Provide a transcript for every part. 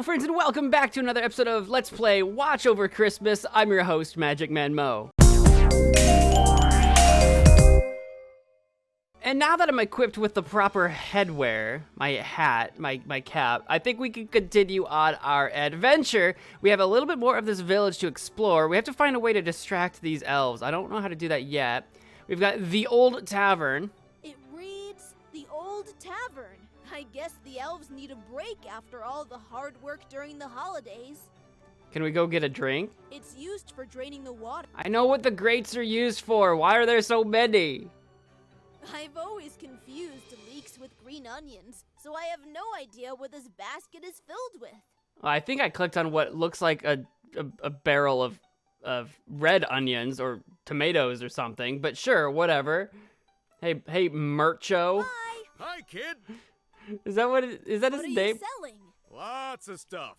Hello friends and welcome back to another episode of Let's Play Watch Over Christmas. I'm your host, MagicManMo. And now that I'm equipped with the proper headwear, my hat, my cap, I think we can continue on our adventure. We have a little bit more of this village to explore. We have to find a way to distract these elves. I don't know how to do that yet. We've got the old tavern. It reads the old tavern. I guess the elves need a break after all the hard work during the holidays. Can we go get a drink? It's used for draining the water. I know what the grates are used for. Why are there so many? I've always confused leeks with green onions, so I have no idea what this basket is filled with. I think I clicked on what looks like a barrel of red onions or tomatoes or something, but sure, whatever. Hey, Mercho. Hi. Hi, kid. Is that his name? What are you selling? Lots of stuff.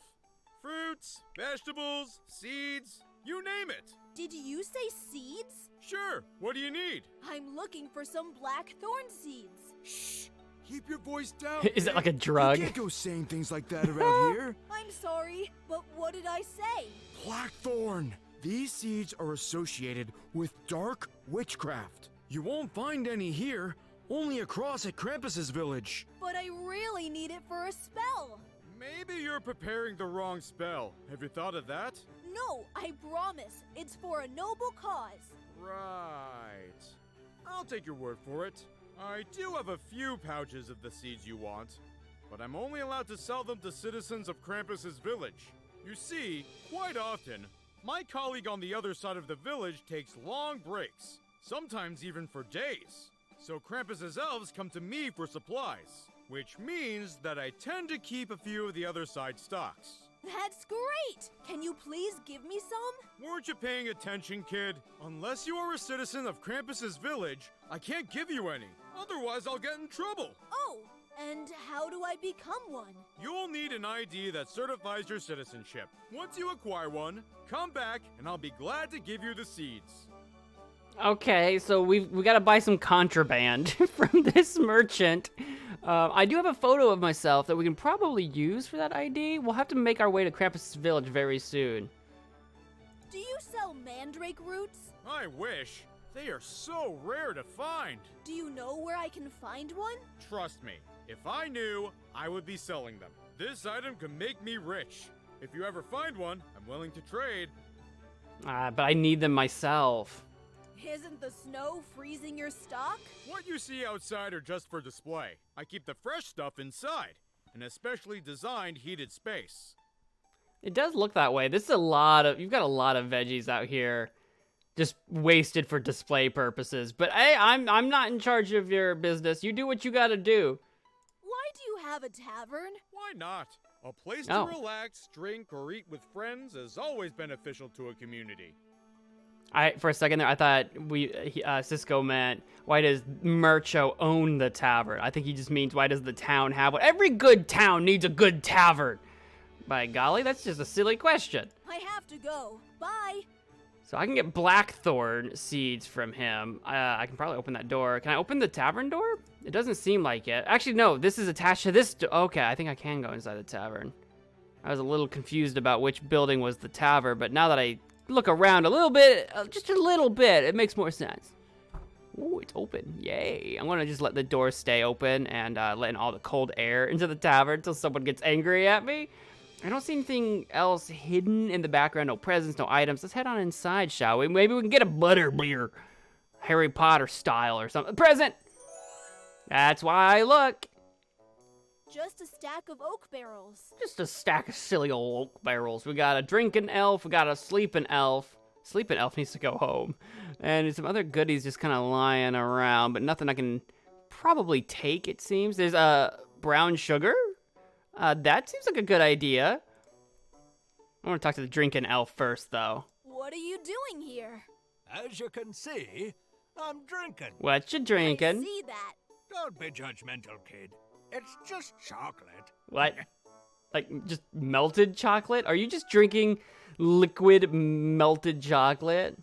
Fruits, vegetables, seeds, you name it. Did you say seeds? Sure, what do you need? I'm looking for some blackthorn seeds. Shh! Keep your voice down. Is that like a drug? You can't go saying things like that around here. I'm sorry, but what did I say? Blackthorn. These seeds are associated with dark witchcraft. You won't find any here, only across at Krampus's village. But I really need it for a spell. Maybe you're preparing the wrong spell. Have you thought of that? No, I promise. It's for a noble cause. Right. I'll take your word for it. I do have a few pouches of the seeds you want, but I'm only allowed to sell them to citizens of Krampus's village. You see, quite often, my colleague on the other side of the village takes long breaks, sometimes even for days. So Krampus's elves come to me for supplies, which means that I tend to keep a few of the other side's stocks. That's great! Can you please give me some? Weren't you paying attention, kid? Unless you are a citizen of Krampus's village, I can't give you any. Otherwise, I'll get in trouble. Oh, and how do I become one? You'll need an ID that certifies your citizenship. Once you acquire one, come back and I'll be glad to give you the seeds. Okay, so we got to buy some contraband from this merchant. I do have a photo of myself that we can probably use for that ID. We'll have to make our way to Krampus' village very soon. Do you sell mandrake roots? I wish. They are so rare to find. Do you know where I can find one? Trust me, if I knew, I would be selling them. This item can make me rich. If you ever find one, I'm willing to trade. But I need them myself. Isn't the snow freezing your stock? What you see outside are just for display. I keep the fresh stuff inside, an especially designed heated space. It does look that way. You've got a lot of veggies out here, just wasted for display purposes. But hey, I'm not in charge of your business. You do what you gotta do. Why do you have a tavern? Why not? A place Oh. to relax, drink, or eat with friends is always beneficial to a community. For a second there, I thought Cisco meant, why does Mercho own the tavern? I think he just means, why does the town have one? Every good town needs a good tavern. By golly, that's just a silly question. I have to go. Bye. So I can get blackthorn seeds from him. I can probably open that door. Can I open the tavern door? It doesn't seem like it. Actually, no, this is attached to this door. Okay, I think I can go inside the tavern. I was a little confused about which building was the tavern, but now that I look around a little bit, just a little bit, it makes more sense. Ooh, it's open. Yay. I'm gonna just let the door stay open and letting all the cold air into the tavern until someone gets angry at me. I don't see anything else hidden in the background. No presents, no items. Let's head on inside, shall we? Maybe we can get a butterbeer. Harry Potter style or something. Present! That's why I look. Just a stack of oak barrels. Just a stack of silly old oak barrels. We got a drinking elf. We got a sleeping elf. Sleeping elf needs to go home. And some other goodies just kind of lying around, but nothing I can probably take, it seems. There's brown sugar. That seems like a good idea. I want to talk to the drinking elf first, though. What are you doing here? As you can see, I'm drinking. What you I drinking? see that. Don't be judgmental, kid. It's just chocolate. What? Like, just melted chocolate? Are you just drinking liquid melted chocolate?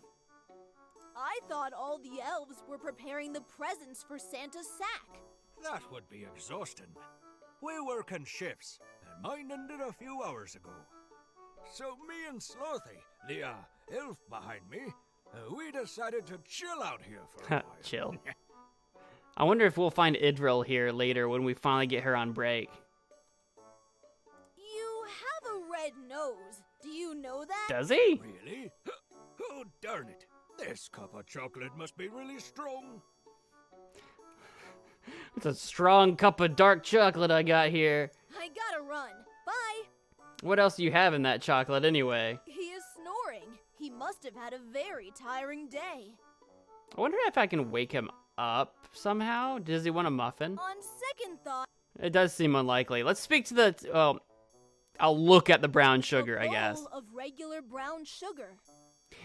I thought all the elves were preparing the presents for Santa's sack. That would be exhausting. We work in shifts, mine ended a few hours ago. So me and Slothy, the elf behind me, we decided to chill out here for a while. Chill. I wonder if we'll find Idril here later when we finally get her on break. You have a red nose. Do you know that? Does he? Really? Oh, darn it. This cup of chocolate must be really strong. It's a strong cup of dark chocolate I got here. I gotta run. Bye. What else do you have in that chocolate anyway? He is snoring. He must have had a very tiring day. I wonder if I can wake him up somehow. Does he want a muffin? On second thought, It does seem unlikely. Let's speak to the... Well, I'll look at the brown sugar, a I guess. bowl of regular brown sugar.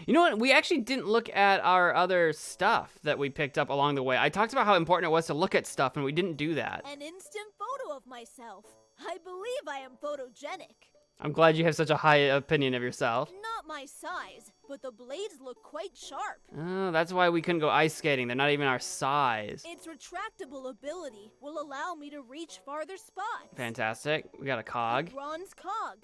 You know what? We actually didn't look at our other stuff that we picked up along the way. I talked about how important it was to look at stuff, and we didn't do that. An instant photo of myself. I believe I am photogenic. I'm glad you have such a high opinion of yourself. Not my size, but the blades look quite sharp. Oh, that's why we couldn't go ice skating. They're not even our size. Its retractable ability will allow me to reach farther spots. Fantastic. We got a A cog. bronze cog.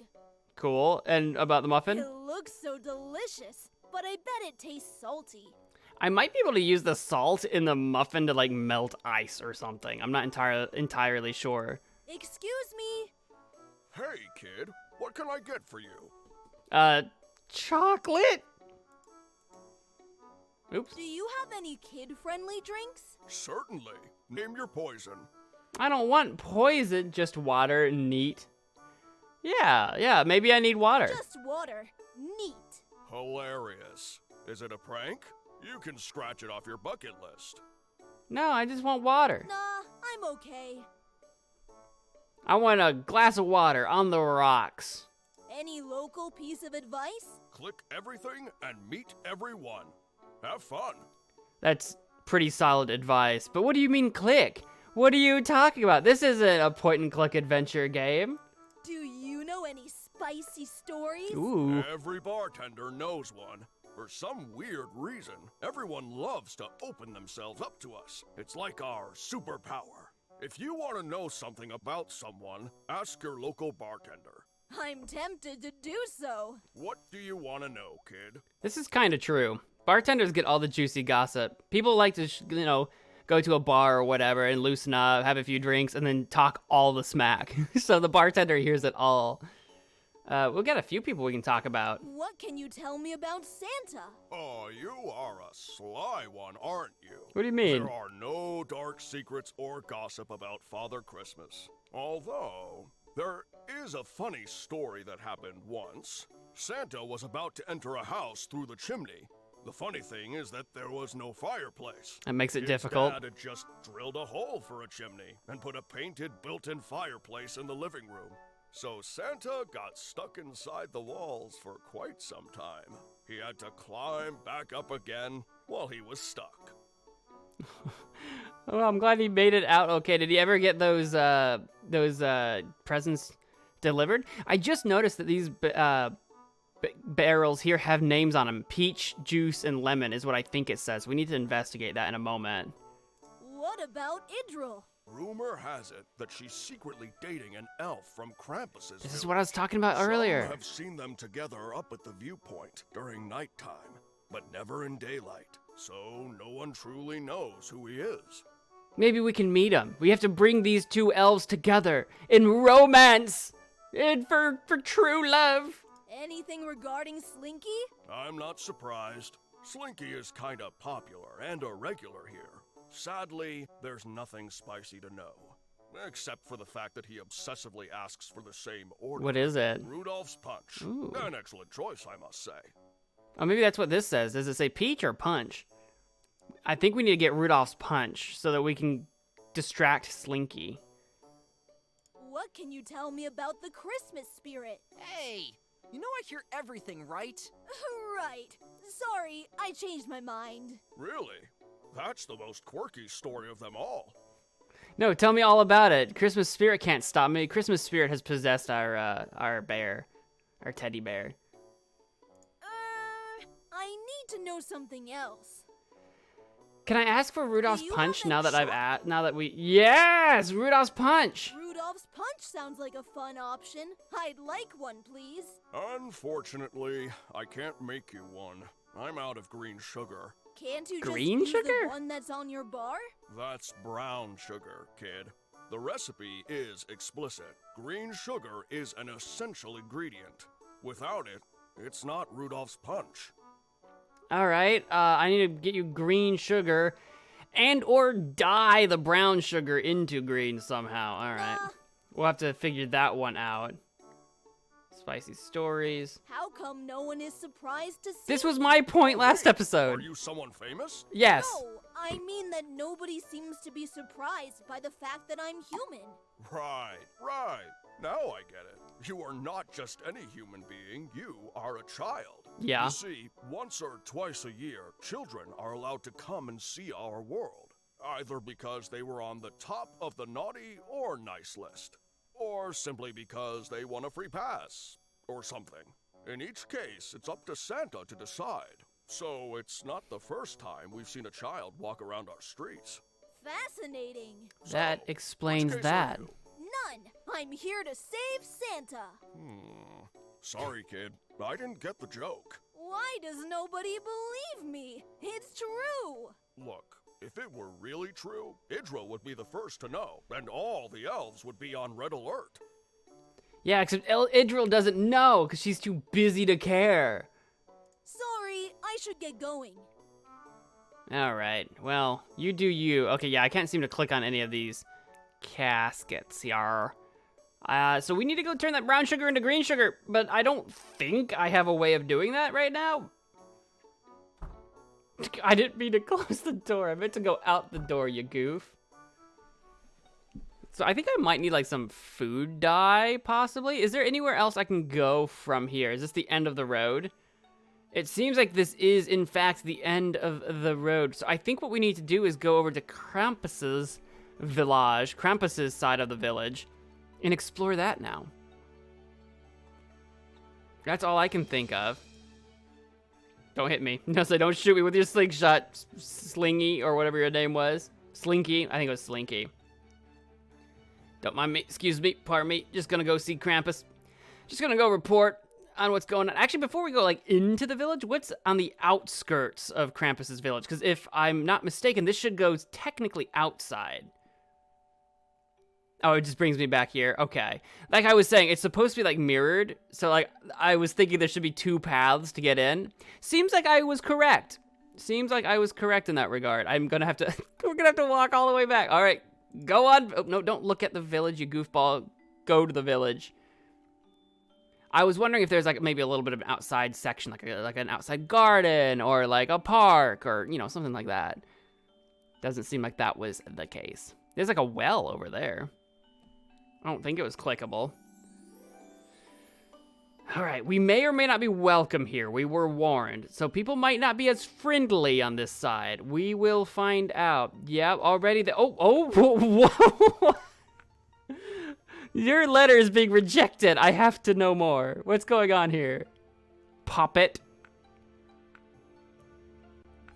Cool. And about the muffin? It looks so delicious, but I bet it tastes salty. I might be able to use the salt in the muffin to, like, melt ice or something. I'm not entirely sure. Excuse me? Hey, kid, what can I get for you? Chocolate? Oops. Do you have any kid-friendly drinks? Certainly. Name your poison. I don't want poison, just water. Neat. Yeah, maybe I need water. Just water. Neat. Hilarious. Is it a prank? You can scratch it off your bucket list. No, I just want water. Nah, I'm okay. I want a glass of water on the rocks. Any local piece of advice? Click everything and meet everyone. Have fun. That's pretty solid advice. But what do you mean click? What are you talking about? This isn't a point-and-click adventure game. Do you know any spicy stories? Ooh. Every bartender knows one. For some weird reason, everyone loves to open themselves up to us. It's like our superpower. If you want to know something about someone, ask your local bartender. I'm tempted to do so. What do you want to know, kid? This is kind of true. Bartenders get all the juicy gossip. People like to, go to a bar or whatever and loosen up, have a few drinks, and then talk all the smack. So the bartender hears it all. We'll get a few people we can talk about. What can you tell me about Santa? Oh, you are a sly one, aren't you? What do you mean? There are no dark secrets or gossip about Father Christmas. Although, there is a funny story that happened once. Santa was about to enter a house through the chimney. The funny thing is that there was no fireplace. That makes it His difficult. Dad had just drilled a hole for a chimney and put a painted built-in fireplace in the living room. So Santa got stuck inside the walls for quite some time. He had to climb back up again while he was stuck. Well, I'm glad he made it out okay. Did he ever get those presents delivered? I just noticed that these barrels here have names on them. Peach, juice, and lemon is what I think it says. We need to investigate that in a moment. What about Idril? Rumor has it that she's secretly dating an elf from Krampus's This is village. what I was talking about earlier. Some have seen them together up at the viewpoint during nighttime, but never in daylight. So no one truly knows who he is. Maybe we can meet him. We have to bring these two elves together in romance and for true love. Anything regarding Slinky? I'm not surprised. Slinky is kinda popular and a regular here. Sadly, there's nothing spicy to know. Except for the fact that he obsessively asks for the same order. What is it? Rudolph's Punch. Ooh. An excellent choice, I must say. Oh, maybe that's what this says. Does it say peach or punch? I think we need to get Rudolph's Punch so that we can distract Slinky. What can you tell me about the Christmas spirit? Hey, you know I hear everything, right? Right. Sorry, I changed my mind. Really? That's the most quirky story of them all. No, tell me all about it. Christmas spirit can't stop me. Christmas spirit has possessed our bear, our teddy bear. I need to know something else. Can I ask for Rudolph's Do you Punch have now that that I've Rudolph's Punch. Rudolph's Rudolph's Punch sounds like a fun option. I'd like one, please. Unfortunately, I can't make you one. I'm out of green sugar. Can't you Green just use sugar? the one that's on your bar? That's brown sugar, kid. The recipe is explicit. Green sugar is an essential ingredient. Without it, it's not Rudolph's Punch. All right, I need to get you green sugar and or dye the brown sugar into green somehow. All right. We'll have to figure that one out. Spicy stories. How come no one is surprised to see This was my point last Are episode. you someone famous? Yes. No, I mean that nobody seems to be surprised by the fact that I'm human. Right. Now I get it. You are not just any human being, you are a child. Yeah. You see, once or twice a year, children are allowed to come and see our world, either because they were on the top of the naughty or nice list, or simply because they won a free pass, or something. In each case, it's up to Santa to decide. So it's not the first time we've seen a child walk around our streets. Fascinating. That So, explains which case are that. you? None. I'm here to save Santa. Sorry, kid. I didn't get the joke. Why does nobody believe me? It's true. Look, if it were really true, Idril would be the first to know, and all the elves would be on red alert. Yeah, except Idril doesn't know because she's too busy to care. Sorry, I should get going. All right. Well, you do you. Okay, yeah, I can't seem to click on any of these caskets here. So we need to go turn that brown sugar into green sugar, but I don't think I have a way of doing that right now. I didn't mean to close the door. I meant to go out the door, you goof. So I think I might need like some food dye, possibly. Is there anywhere else I can go from here? Is this the end of the road? It seems like this is, in fact, the end of the road. So I think what we need to do is go over to Krampus's village, Krampus's side of the village, and explore that now. That's all I can think of. Don't hit me. No, so don't shoot me with your slingshot, Slingy, or whatever your name was. Slinky. I think it was Slinky. Don't mind me. Excuse me. Pardon me. Just gonna go see Krampus. Just gonna go report on what's going on. Actually, before we go like into the village, what's on the outskirts of Krampus's village? Because if I'm not mistaken, this should go technically outside. Oh, it just brings me back here. Okay. Like I was saying, it's supposed to be like mirrored. So like I was thinking there should be two paths to get in. Seems like I was correct. Seems like I was correct in that regard. I'm gonna have to we're gonna have to walk all the way back. All right. Go on. Oh, no, don't look at the village, you goofball. Go to the village. I was wondering if there's like maybe a little bit of an outside section, like an outside garden or like a park or, you know, something like that. Doesn't seem like that was the case. There's like a well over there. I don't think it was clickable. All right, we may or may not be welcome here. We were warned. So people might not be as friendly on this side. We will find out. Yep, already whoa. Your letter is being rejected. I have to know more. What's going on here? Poppet.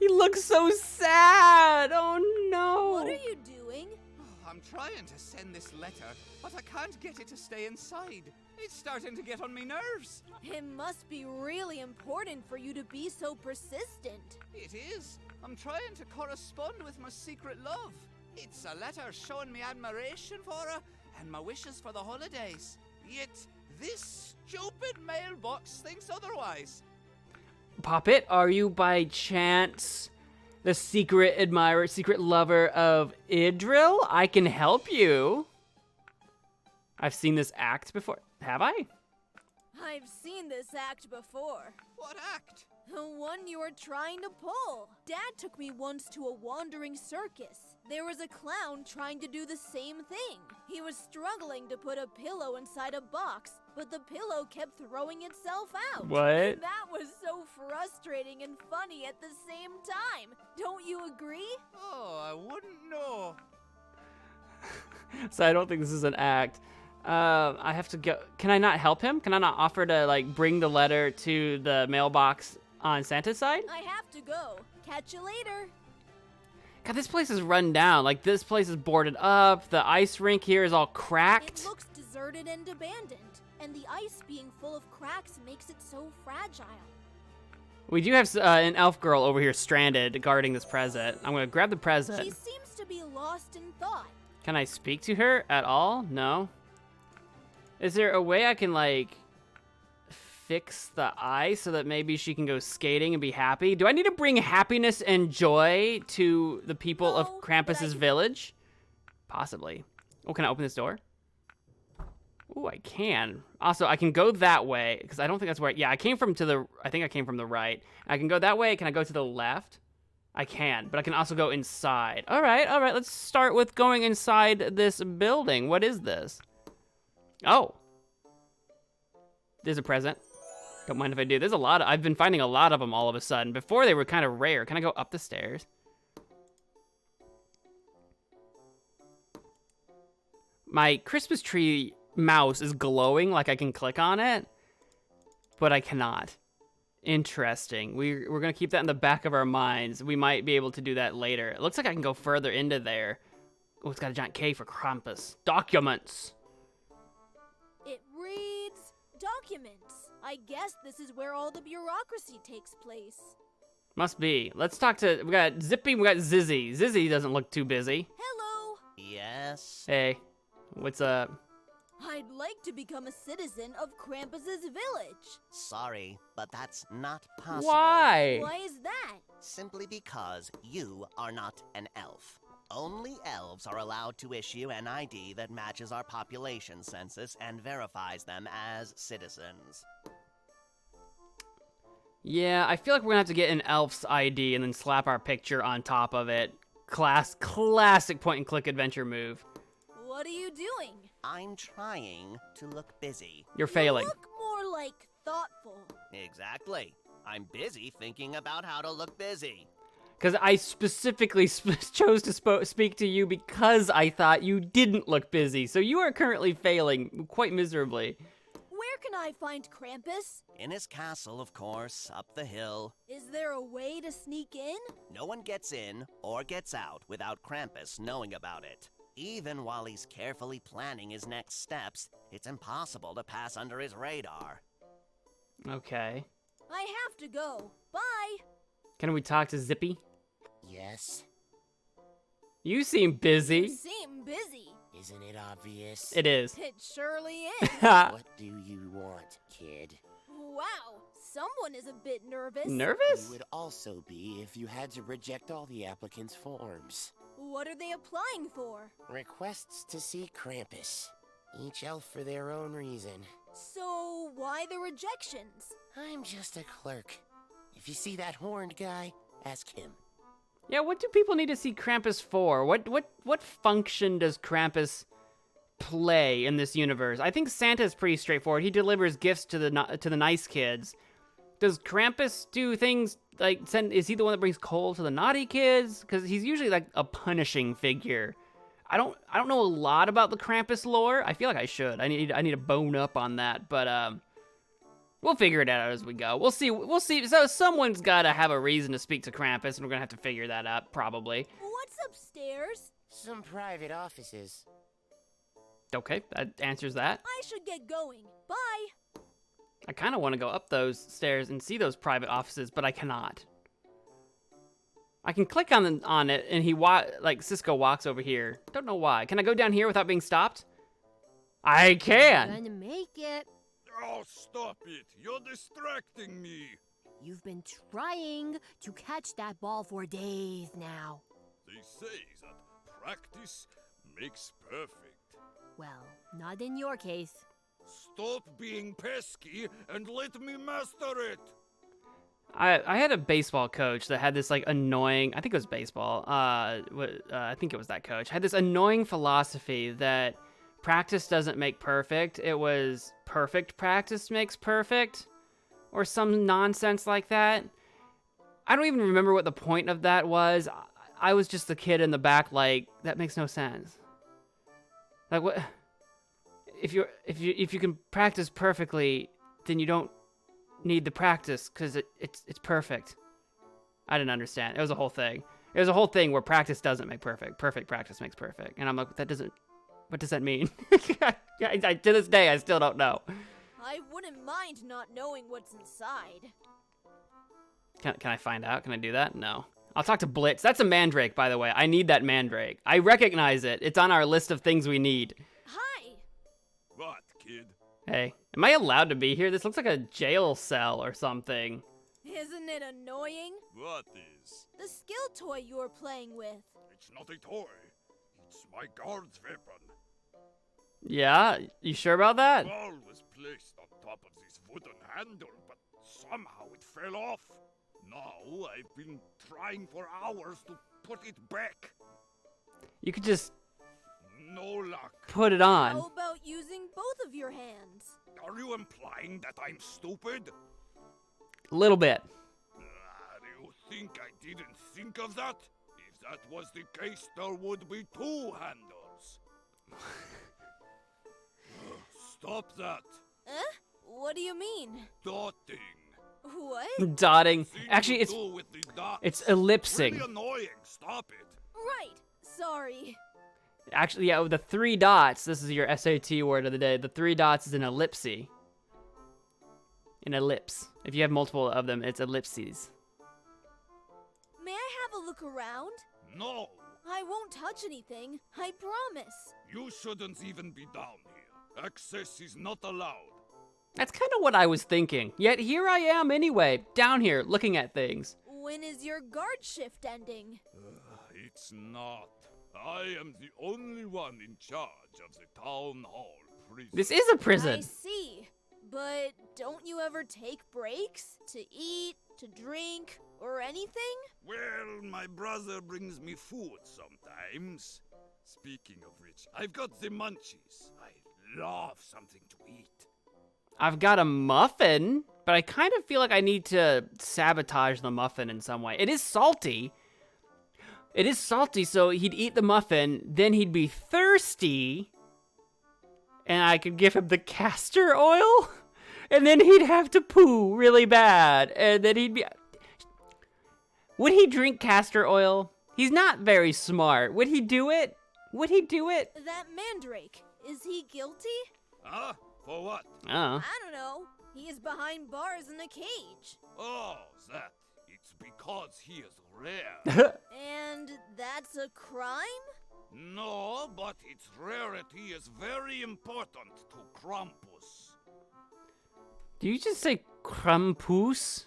He looks so sad. Oh no. What are you doing? I'm trying to send this letter, but I can't get it to stay inside. It's starting to get on me nerves. It must be really important for you to be so persistent. It is. I'm trying to correspond with my secret love. It's a letter showing me admiration for her and my wishes for the holidays. Yet this stupid mailbox thinks otherwise. Poppet, are you by chance the secret admirer, secret lover of Idril? I can help you. I've seen this act before. Have I? I've seen this act before. What act? The one you were trying to pull. Dad took me once to a wandering circus. There was a clown trying to do the same thing. He was struggling to put a pillow inside a box, but the pillow kept throwing itself out. What? That was so frustrating and funny at the same time. Don't you agree? Oh, I wouldn't know. So I don't think this is an act. I have to go. Can I not help him? Can I not offer to like bring the letter to the mailbox on Santa's side? I have to go. Catch you later. God, this place is run down. Like, this place is boarded up. The ice rink here is all cracked. It looks deserted and abandoned, and the ice being full of cracks makes it so fragile. We do have an elf girl over here stranded guarding this present. I'm gonna grab the present. She seems to be lost in thought. Can I speak to her at all? No. Is there a way I can, like, fix the ice so that maybe she can go skating and be happy? Do I need to bring happiness and joy to the people of No, Krampus's but village? Possibly. Oh, can I open this door? Oh, I can. Also, I can go that way, because I don't think that's where... Yeah, I think I came from the right. I can go that way. Can I go to the left? I can, but I can also go inside. All right, let's start with going inside this building. What is this? Oh. There's a present. Don't mind if I do. There's a lot I've been finding a lot of them all of a sudden. Before they were kind of rare. Can I go up the stairs? My Christmas tree mouse is glowing like I can click on it, but I cannot. Interesting. We're going to keep that in the back of our minds. We might be able to do that later. It looks like I can go further into there. Oh, it's got a giant K for Krampus. Documents. It reads documents. I guess this is where all the bureaucracy takes place. Must be. Let's talk to... We got Zippy, we got Zizzy. Zizzy doesn't look too busy. Hello. Yes? Hey, what's up? I'd like to become a citizen of Krampus's village. Sorry, but that's not possible. Why? Why is that? Simply because you are not an elf. Only elves are allowed to issue an ID that matches our population census and verifies them as citizens. Yeah, I feel like we're gonna have to get an elf's ID and then slap our picture on top of it. Classic point-and-click adventure move. What are you doing? I'm trying to look busy. You're failing. You look more like thoughtful. Exactly. I'm busy thinking about how to look busy. Because I specifically chose to speak to you because I thought you didn't look busy. So you are currently failing quite miserably. Where can I find Krampus? In his castle, of course, up the hill. Is there a way to sneak in? No one gets in or gets out without Krampus knowing about it. Even while he's carefully planning his next steps, it's impossible to pass under his radar. Okay. I have to go. Bye. Can we talk to Zippy? Yes? You seem busy. You seem busy. Isn't it obvious? It is. It surely is. What do you want, kid? Wow, someone is a bit nervous. Nervous? You would also be if you had to reject all the applicants' forms. What are they applying for? Requests to see Krampus. Each elf for their own reason. So, why the rejections? I'm just a clerk. If you see that horned guy, ask him. Yeah, what do people need to see Krampus for? What function does Krampus play in this universe? I think Santa's pretty straightforward. He delivers gifts to the nice kids. Does Krampus do things like is he the one that brings coal to the naughty kids? Because he's usually like a punishing figure. I don't know a lot about the Krampus lore. I feel like I should. I need to bone up on that, but we'll figure it out as we go. We'll see. So someone's got to have a reason to speak to Krampus, and we're gonna have to figure that out probably. What's upstairs? Some private offices. Okay, that answers that. I should get going. Bye. I kind of want to go up those stairs and see those private offices, but I cannot. I can click on it, and Cisco walks over here. Don't know why. Can I go down here without being stopped? I can. Gonna make it. Oh, stop it! You're distracting me! You've been trying to catch that ball for days now. They say that practice makes perfect. Well, not in your case. Stop being pesky and let me master it! I had a baseball coach that had this like annoying, I think it was baseball, I think it was that coach, had this annoying philosophy that practice doesn't make perfect, it was perfect practice makes perfect, or some nonsense like that. I don't even remember what the point of that was. I was just the kid in the back like, that makes no sense. Like what, if you can practice perfectly, then you don't need the practice because it's perfect. I didn't understand. It was a whole thing. There's a whole thing where practice doesn't make perfect. Perfect practice makes perfect. And I'm like, that doesn't... What does that mean? To this day, I still don't know. I wouldn't mind not knowing what's inside. Can I find out? Can I do that? No. I'll talk to Blitz. That's a mandrake, by the way. I need that mandrake. I recognize it. It's on our list of things we need. Hi! What, kid? Hey, am I allowed to be here? This looks like a jail cell or something. Isn't it annoying? What is? The skill toy you were playing with. It's not a toy. It's my guard's weapon. Yeah? You sure about that? The ball was placed on top of this wooden handle, but somehow it fell off. Now I've been trying for hours to put it back. You could just No luck. put it on. How about using both of your hands? Are you implying that I'm stupid? A little bit. Do you think I didn't think of that? If that was the case, there would be two handles. Stop that. Huh? What do you mean? Dotting. What? Dotting. Thing Actually, to it's do with the dots. it's ellipsing. Really annoying. Stop it. Right. Sorry. Actually, yeah, with the 3 dots, this is your SAT word of the day. The 3 dots is an ellipse. An ellipse. If you have multiple of them, it's ellipses. May I have a look around? No. I won't touch anything. I promise. You shouldn't even be down here. Access is not allowed. That's kind of what I was thinking. Yet here I am anyway, down here, looking at things. When is your guard shift ending? It's not. I am the only one in charge of the town hall prison. This is a prison. I see. But don't you ever take breaks to eat, to drink, or anything? Well, my brother brings me food sometimes. Speaking of which, I've got the munchies. I love something to eat. I've got a muffin, but I kind of feel like I need to sabotage the muffin in some way. It is salty. It is salty, so he'd eat the muffin, then he'd be thirsty, and I could give him the castor oil, and then he'd have to poo really bad, and then he'd be... Would he drink castor oil? He's not very smart. Would he do it? Would he do it? That mandrake, is he guilty? Huh? For what? Oh. I don't know. He is behind bars in a cage. Oh, that. It's because he is rare. And that's a crime? No, but its rarity is very important to Krampus. Do you just say Krampus?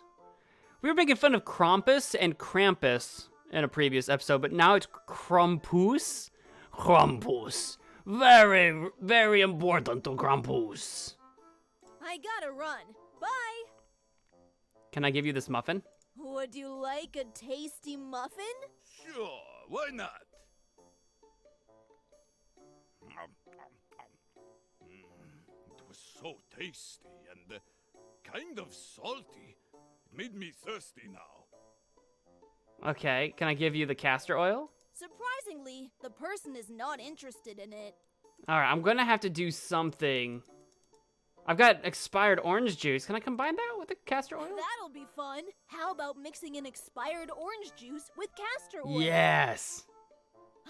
We were making fun of Krampus and Krampus in a previous episode, but now it's Krampus? Krampus. Very, very important to Krampus. I gotta run. Bye. Can I give you this muffin? Would you like a tasty muffin? Sure, why not? It was so tasty and kind of salty. It made me thirsty now. Okay, can I give you the castor oil? Surprisingly, the person is not interested in it. Alright, I'm gonna have to do something. I've got expired orange juice. Can I combine that with the castor oil? That'll be fun. How about mixing an expired orange juice with castor oil? Yes!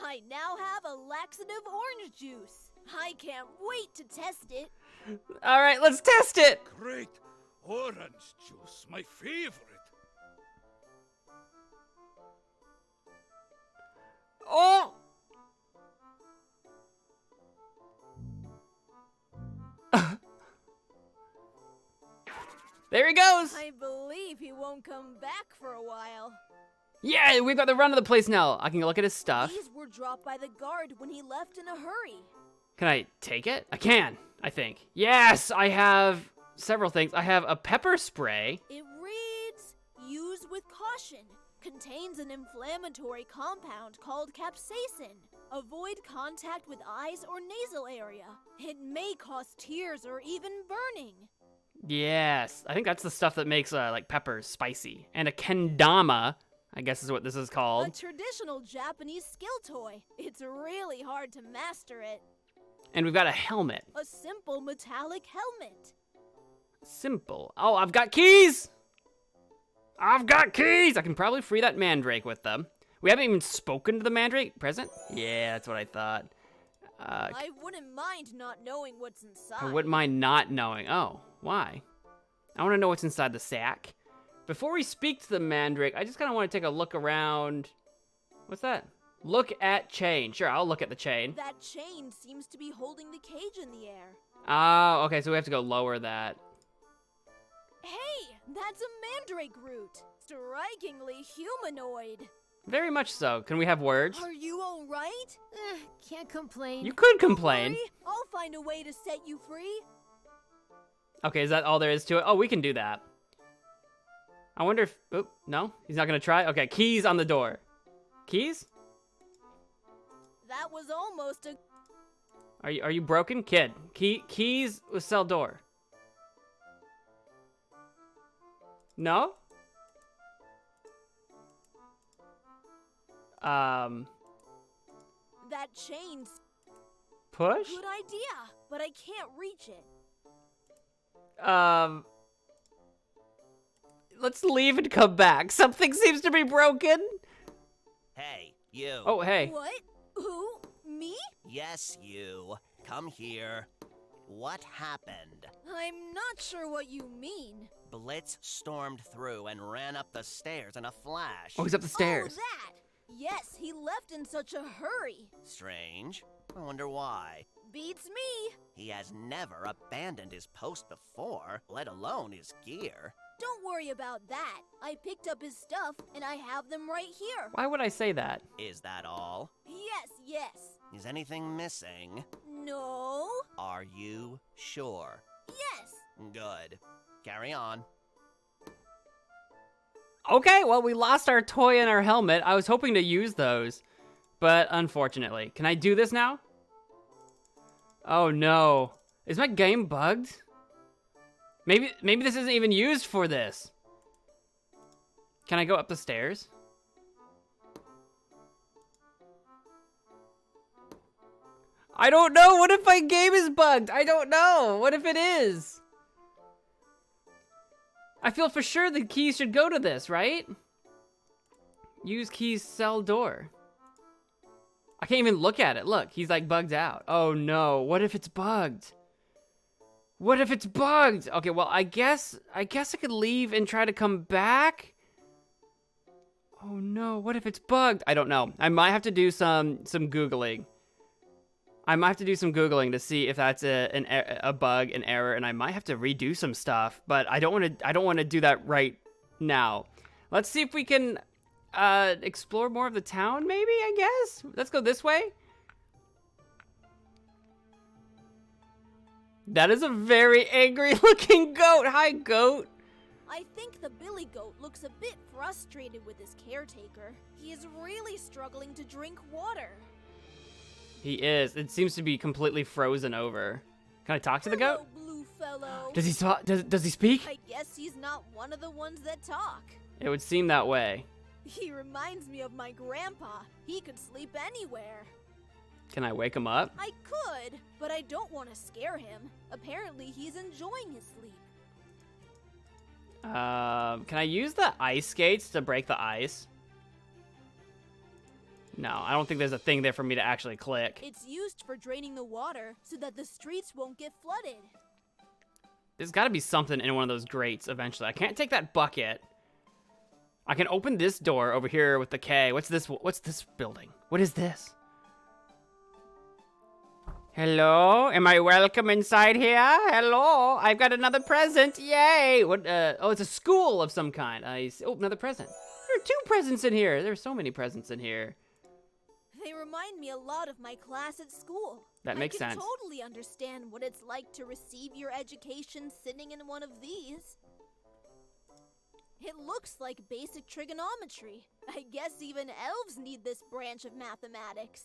I now have a laxative orange juice. I can't wait to test it. Alright, let's test it! Great! Orange juice, my favorite. Oh! There he goes! I believe he won't come back for a while. Yeah, we've got the run of the place now. I can look at his stuff. These were dropped by the guard when he left in a hurry. Can I take it? I can, I think. Yes, I have several things. I have a pepper spray. It reads, use with caution. Contains an inflammatory compound called capsaicin. Avoid contact with eyes or nasal area. It may cause tears or even burning. Yes, I think that's the stuff that makes like peppers spicy. And a kendama, I guess is what this is A called. traditional Japanese skill toy. It's really hard to master it. And we've got a helmet. A simple metallic helmet. Simple. Oh, I've got keys! I've got keys! I can probably free that mandrake with them. We haven't even spoken to the Mandrake. Present? Yeah, that's what I thought. I wouldn't mind not knowing what's inside. I wouldn't mind not knowing. Oh, why? I want to know what's inside the sack. Before we speak to the Mandrake, I just kind of want to take a look around. What's that? Look at chain. Sure, I'll look at the chain. That chain seems to be holding the cage in the air. Oh, okay, so we have to go lower that. Hey, that's a mandrake root. Strikingly humanoid. Very much so. Can we have words? Are you all right? Can't complain. You could complain. Worry, I'll find a way to set you free. Okay, is that all there is to it? Oh, we can do that. I wonder if... Oh, no? He's not going to try? Okay, keys on the door. Keys? That was almost a... Are you broken? Kid. Keys with cell door. No? That chain's... Push? Good idea, but I can't reach it. Let's leave and come back. Something seems to be broken. Hey, you. Oh, hey. What? Who? Me? Yes, you. Come here. What happened? I'm not sure what you mean. Blitz stormed through and ran up the stairs in a flash. Oh, he's up the stairs. Oh, that! Yes, he left in such a hurry. Strange. I wonder why. Beats me. He has never abandoned his post before, let alone his gear. Don't worry about that. I picked up his stuff, and I have them right here. Why would I say that? Is that all? Yes. Is anything missing? No. Are you sure? Yes. Good. Carry on. Okay, well, we lost our toy and our helmet. I was hoping to use those, but unfortunately. Can I do this now? Oh, no. Is my game bugged? Maybe this isn't even used for this. Can I go up the stairs? I don't know. What if my game is bugged? I don't know. What if it is? I feel for sure the keys should go to this, right? Use keys, cell door. I can't even look at it. Look, he's like bugged out. Oh no, what if it's bugged? What if it's bugged? Okay, well, I guess I could leave and try to come back. Oh no, what if it's bugged? I don't know. I might have to do some Googling. I might have to do some Googling to see if that's a bug, an error, and I might have to redo some stuff, but I don't want to do that right now. Let's see if we can explore more of the town, maybe, I guess? Let's go this way. That is a very angry looking goat. Hi, goat. I think the billy goat looks a bit frustrated with his caretaker. He is really struggling to drink water. He is. It seems to be completely frozen over. Can I talk to the goat? Hello, blue fellow. Does he talk? Does he speak? I guess he's not one of the ones that talk. It would seem that way. He reminds me of my grandpa. He could sleep anywhere. Can I wake him up? I could, but I don't want to scare him. Apparently, he's enjoying his sleep. Can I use the ice skates to break the ice? No, I don't think there's a thing there for me to actually click. It's used for draining the water so that the streets won't get flooded. There's got to be something in one of those grates eventually. I can't take that bucket. I can open this door over here with the K. What's this building? What is this? Hello? Am I welcome inside here? Hello? I've got another present. Yay! What? Oh, it's a school of some kind. Oh, another present. There are 2 presents in here. There's so many presents in here. They remind me a lot of my class at school. That makes sense. I can totally understand what it's like to receive your education sitting in one of these. It looks like basic trigonometry. I guess even elves need this branch of mathematics.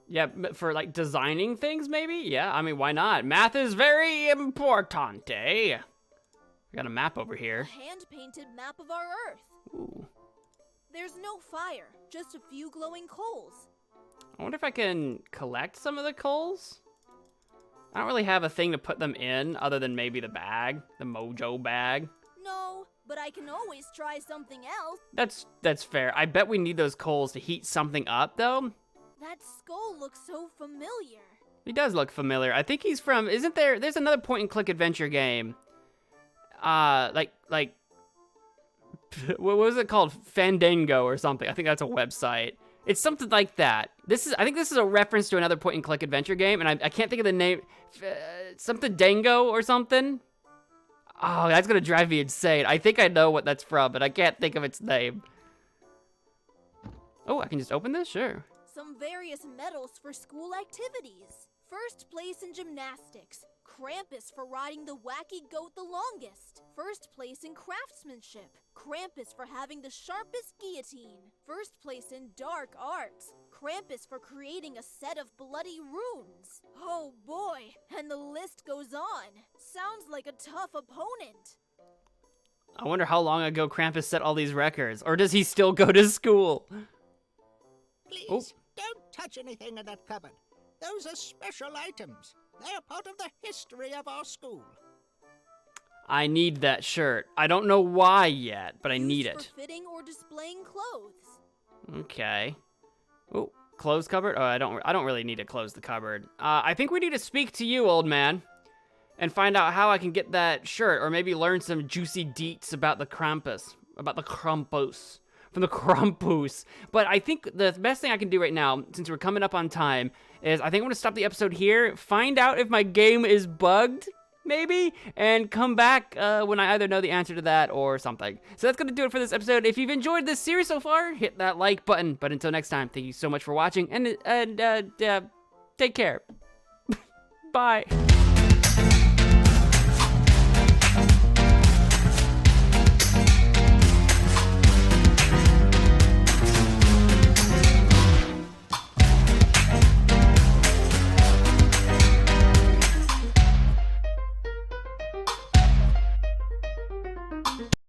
Yeah, for like designing things maybe? Yeah, I mean, why not? Math is very important, eh? I got a map over here. A hand-painted map of our Earth. Ooh. There's no fire, just a few glowing coals. I wonder if I can collect some of the coals? I don't really have a thing to put them in other than maybe the bag, the mojo bag. No, but I can always try something else. That's fair. I bet we need those coals to heat something up, though. That skull looks so familiar. He does look familiar. I think he's from, isn't there, there's another point-and-click adventure game. Like, what was it called? Fandango or something. I think that's a website. It's something like that. I think this is a reference to another point-and-click adventure game, and I can't think of the name. Something Dango or something? Oh, that's gonna drive me insane. I think I know what that's from, but I can't think of its name. Oh, I can just open this? Sure. Some various medals for school activities. First place in gymnastics. Krampus for riding the wacky goat the longest. First place in craftsmanship. Krampus for having the sharpest guillotine. First place in dark arts. Krampus for creating a set of bloody runes. Oh boy, and the list goes on. Sounds like a tough opponent. I wonder how long ago Krampus set all these records, or does he still go to school? Please, don't touch anything in that cupboard. Those are special items. They're part of the history of our school. I need that shirt. I don't know why yet, but I need it. For fitting or displaying clothes. Okay. Oh, clothes cupboard? Oh, I don't really need to close the cupboard. I think we need to speak to you, old man, and find out how I can get that shirt, or maybe learn some juicy deets about the Krampus, from the Krampus. But I think the best thing I can do right now, since we're coming up on time, is I think I'm gonna stop the episode here, find out if my game is bugged, maybe, and come back when I either know the answer to that or something. So that's gonna do it for this episode. If you've enjoyed this series so far, hit that like button. But until next time, thank you so much for watching, and take care. Bye.